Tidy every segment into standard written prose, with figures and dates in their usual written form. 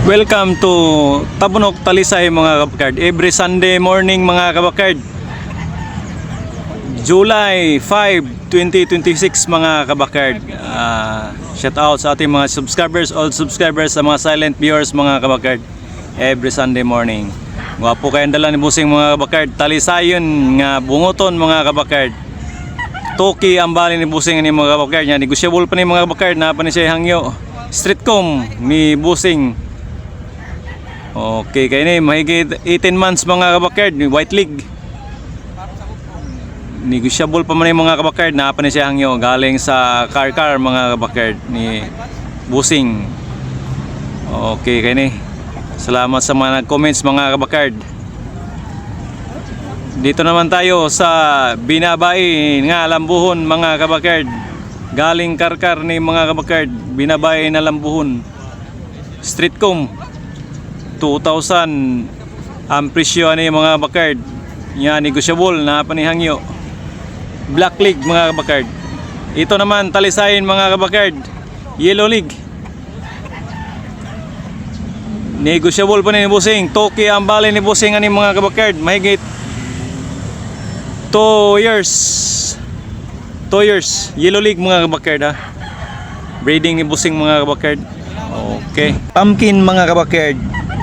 Welcome to Tabunok, Talisay mga kabakard. Every Sunday morning mga kabakard. July 5, 2026 mga kabakard. Shout out sa ating mga subscribers, old subscribers, sa mga silent viewers mga kabakard. Every Sunday morning. Gwapo kayong dala ni Busing mga kabakard. Talisayon nga bungoton mga kabakard. Toki ang bali ni Busing ni mga kabakard. Negotiable pa ni mga kabakard na pa ni siya hangyo. Streetcom ni Busing. Okay, kaya ni mahigit 18 months mga kabakard, White League. Negotiable pa man yung mga kabakard, napa ni siya hangyo galing sa car mga kabakard ni Busing. Okay, kaya ni. Salamat sa mga nag-comments mga kabakard. Dito naman tayo sa Binabai nga Lambuhon mga kabakard. Galing car ni mga kabakard, Binabai na Lambuhon. Streetcom 2,000 ang presyo ni mga kabakard. Yan, negotiable na panihangyo. Black League mga kabakard. Ito naman Talisayin mga kabakard, Yellow League. Negotiable pa ni Busing. Toki ang bali ni Busing ani mga kabakard. Mahigit 2 years. 2 years. Yellow League mga kabakard ha. Breeding ni Busing mga kabakard. Okay. Pumpkin mga kabakard.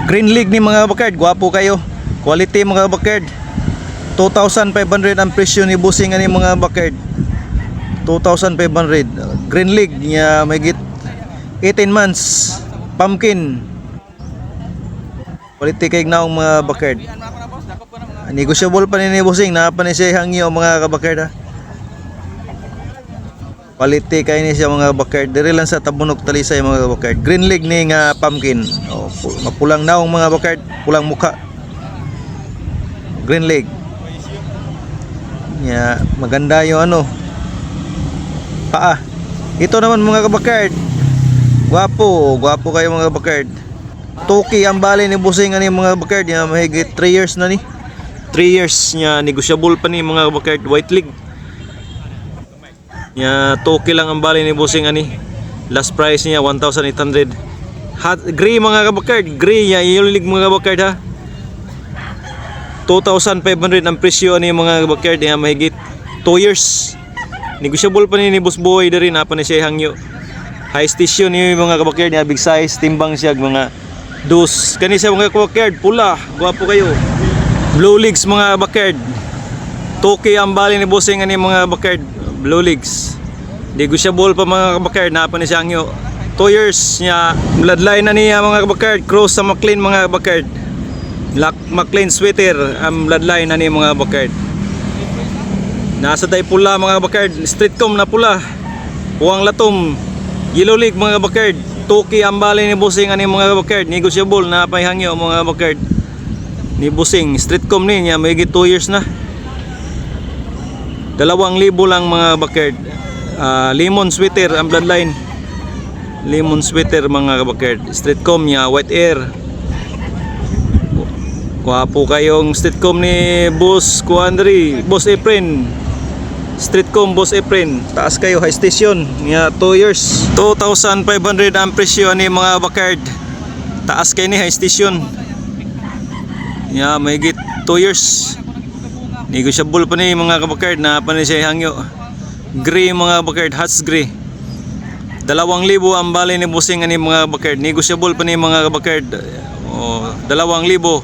Green League ni mga kabakard. Gwapo kayo. Quality mga kabakard. 2,500 ang presyo ni Busing ani mga kabakard. 2,500. Green League niya mahigit 18 months. Pumpkin. Quality kay naong mga kabakard. Negotiable pa ni Busing na pa ni siya hangyo mga kabakard ha. Quality kay ni siya mga kabakard. Diri lang sa Tabunok, Talisay mga kabakard. Green League ni nga pumpkin. Mapulang naong mga kabakard, pulang mukha. Green League. Ya, maganda yung ano. Paa. Ito naman mga kabakard. Gwapo kayo mga kabakard. Toki ang bali ni Busing ani mga kabakard. Ya, mahigit 3 years na ni. 3 years niya, negotiable pa ni mga kabakard. White League. Ya, toki lang ang bali ni Busing ani. Last price niya 1,800. Hot gray mga kabakard, gray ya, Yellow League mga kabakard ha. 2,500 ang presyo ani mga kabakard, ya mahigit 2 years. Negotiable pa ni Boss Boy diri na pa ni siya hangyo. High station ni mga kabakard, ya big size, timbang siya mga dos. Kani siya mga kabakard, pula, gwapo kayo. Blue Leagues mga kabakard. Toki ang bali ni Busing ani mga kabakard. Blue Leagues. Negotiable pa mga kabakard, napa ni siya hangyo. 2 years niya. Bloodline na niya mga kabakard. Cross sa McLean mga kabakard. McLean sweater ang bloodline na niya mga kabakard. Nasa tayo pula mga kabakard. Streetcom na pula. Puwang latom. Yellow League mga kabakard. Toki ang bali ni Busing ani mga kabakard. Negotiable na hangyo mga kabakard ni Busing. Streetcom niya mahigit 2 years na. 2,000 lang mga kabakard. Lemon sweater ang bloodline. Lemon sweater mga kabakard. Streetcom niya, white air. Gwapo kayong streetcom ni Boss Kuandri, Boss Efren. Streetcom Boss Efren. Taas kayo, high station niya, 2 years. 2,500 ang presyo ni mga kabakard. Taas kayo ni high station niya, mahigit 2 years. Negotiable pa ni mga kabakard na pa ni siya hangyo. Gray mga kabakard, Hats gray. 2,000 ang bali ni Busing ani mga kabakard. Negotiable pa ni mga kabakard. 2,000.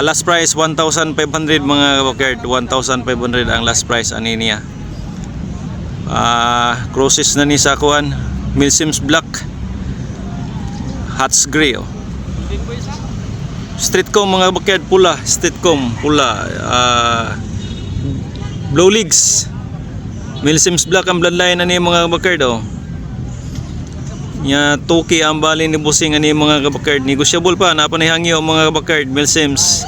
Last price 1,500 mga kabakard. 1,500 ang last price ani niya. Crosses na ni sa kuan. Milsims black. Hats gray. Streetcom mga kabakard pula. Streetcom pula. Blue Leagues. Milsims black ang bloodline na ni mga kabakard nya. Toki ang bali ni Busing ani mga kabakard. Negotiable pa na panihangyo mga kabakard. Milsims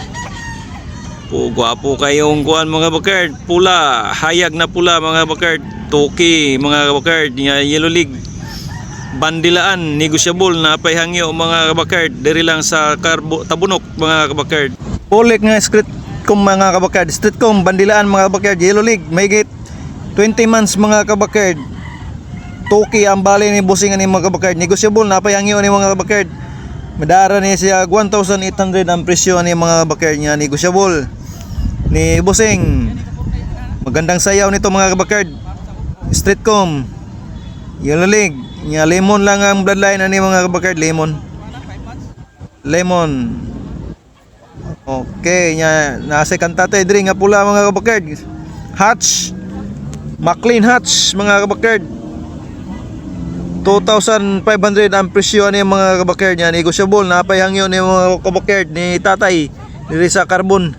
gwapo kayong kuan mga kabakard. Pula, hayag na pula mga kabakard. Toki mga kabakard nya. Yellow League bandilaan, negotiable na panihangyo mga kabakard. Diri lang sa Tabunok mga kabakard. Pulik nga Streetcom mga kabakard. Streetcom bandilaan mga kabakard. Yellow League mahigit 20 months mga kabakard. Toki ang bali ni Busing ani mga kabakard. Negotiable na payangyo ni mga kabakard. Madara ni siya 1,800 ang presyo ni mga kabakard niya, negotiable ni Busing. Magandang sayaw nito mga kabakard. Streetcom Yellow League nya, lemon lang ang bloodline ani mga kabakard, lemon. Okay nya, nasa kantate diri nga pula mga kabakard. Hatch McLean Hatch mga kabakard, 2,500 ang presyo ni mga kabakard niya, negotiable. Napayhangyo ni mga kabakard ni tatay diri sa Carbon.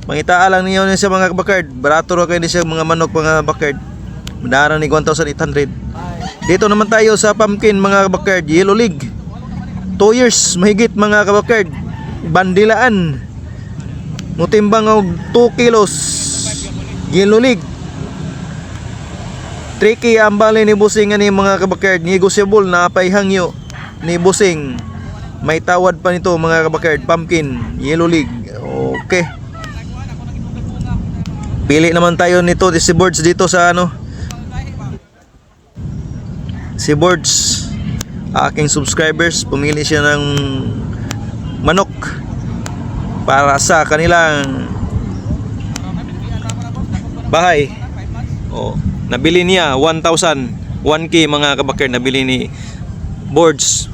Mangitaa lang niyo ni sa mga kabakard, barato ra kay ni siya mga manok mga kabakard. Madara ni 1,800. Dito naman tayo sa pumpkin mga kabakard, Yellow League, 2 years mahigit mga kabakard, bandilaan, mutimbang og 2 kilos. Yellow League, tricky ang bali ni Busing ani mga kabakard, negotiable. Napayhangyo ni Busing, may tawad pa nito mga kabakard. Pumpkin Yellow League. Okay, pili naman tayo nito si Boards dito sa si Boards, aking subscribers, pumili siya ng manok para sa kanilang bahay. Nabili niya 1,000, 1K mga kabakard, nabili ni Boards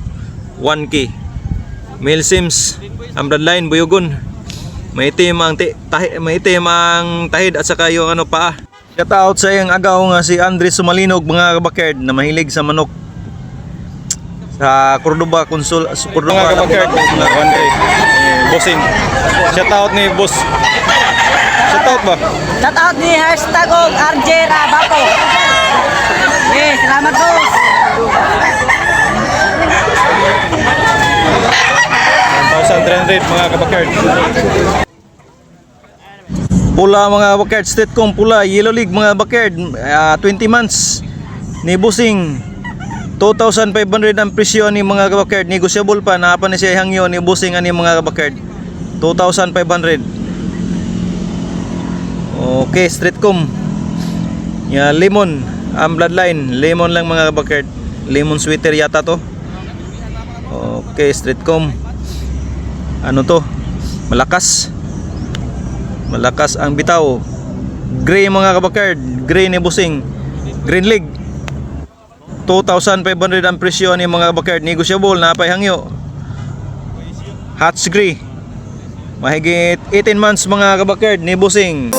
1K. Male Sims ang bloodline, Buyogon. Maitim ang tahid at saka yung paa. Shout out sa iyang agaw nga si Andres Sumalinog mga kabakard, na mahilig sa manok sa Cordoba Consul, Cordoba mga kabakard. 1K Bossing. Shout out ni Boss. Shout out ba? Shout out ni hashtag og RJ Rabato. Salamat boss. 1,300 mga kabakard. Pula mga kabakard, Streetcom pula, Yellow League mga kabakard, 20 months ni Busing, 2,500 ang presyo ni mga kabakard, negotiable pa. Napa ni siya hangyo ni Busing ani mga kabakard, 2,500. Okay, Streetcom ya, lemon ang bloodline, lemon lang mga kabakard, lemon sweater yata to. Okay, Streetcom, to, malakas ang bitaw. Gray mga kabakard, gray ni Busing, Green League, 2,500 ang presyo ni mga kabakard, negotiable. Napayhangyo. Hatch Gray, mahigit 18 months mga kabakard ni Busing.